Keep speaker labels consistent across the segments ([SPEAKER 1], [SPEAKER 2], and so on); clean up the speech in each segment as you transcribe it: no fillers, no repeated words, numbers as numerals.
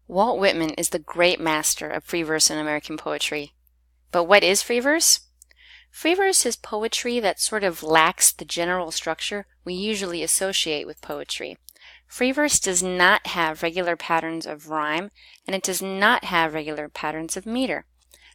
[SPEAKER 1] Walt Whitman is the great master of free verse in American poetry. But what is free verse? Free verse is poetry that sort of lacks the general structure we usually associate with poetry. Free verse does not have regular patterns of rhyme, and it does not have regular patterns of meter.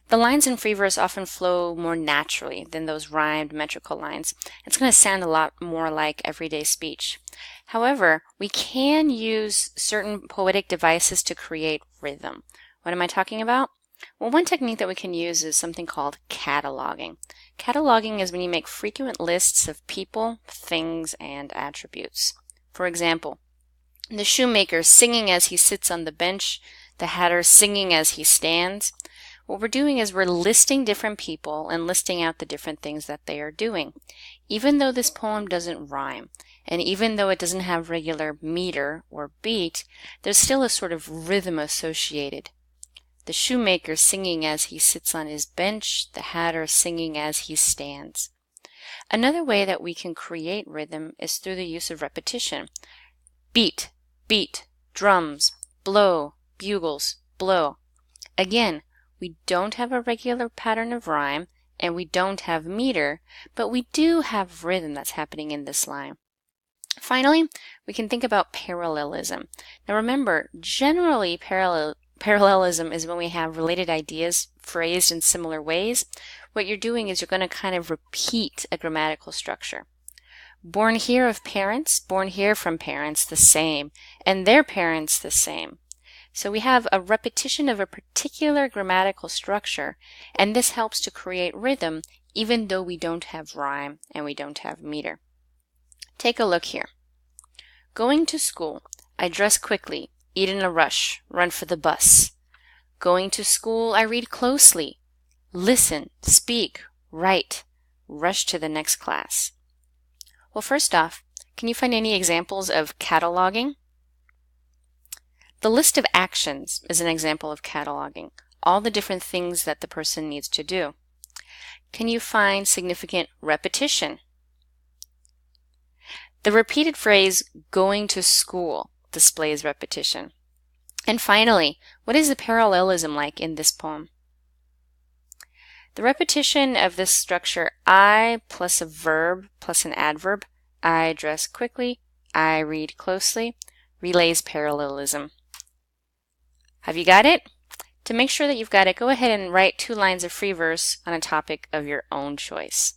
[SPEAKER 1] The lines in free verse often flow more naturally than those rhymed metrical lines. It's going to sound a lot more like everyday speech. However, we can use certain poetic devices to create rhythm. What am I talking about? Well, one technique that we can use is something called cataloging. Cataloging is when you make frequent lists of people, things, and attributes. For example, the shoemaker singing as he sits on the bench, the hatter singing as he stands. What we're doing is we're listing different people and listing out the different things that they are doing. Even though this poem doesn't rhyme, and even though it doesn't have regular meter or beat, there's still a sort of rhythm associated. The shoemaker singing as he sits on his bench, the hatter singing as he stands. Another way that we can create rhythm is through the use of repetition. Beat, beat, drums, blow, bugles, blow. Again, we don't have a regular pattern of rhyme, and we don't have meter, but we do have rhythm that's happening in this line. Finally, we can think about parallelism. Now remember, generally parallelism is when we have related ideas phrased in similar ways. What you're doing is you're going to kind of repeat a grammatical structure. Born here of parents, born here from parents, the same, and their parents the same. So we have a repetition of a particular grammatical structure, and this helps to create rhythm even though we don't have rhyme and we don't have meter. Take a look here. Going to school, I dress quickly, eat in a rush, run for the bus. Going to school, I read closely, listen, speak, write, rush to the next class. Well, first off, can you find any examples of cataloging? The list of actions is an example of cataloging, all the different things that the person needs to do. Can you find significant repetition? The repeated phrase, going to school, displays repetition. And finally, what is the parallelism like in this poem? The repetition of this structure, I plus a verb plus an adverb, I dress quickly, I read closely, relays parallelism. Have you got it? To make sure that you've got it, go ahead and write 2 lines of free verse on a topic of your own choice.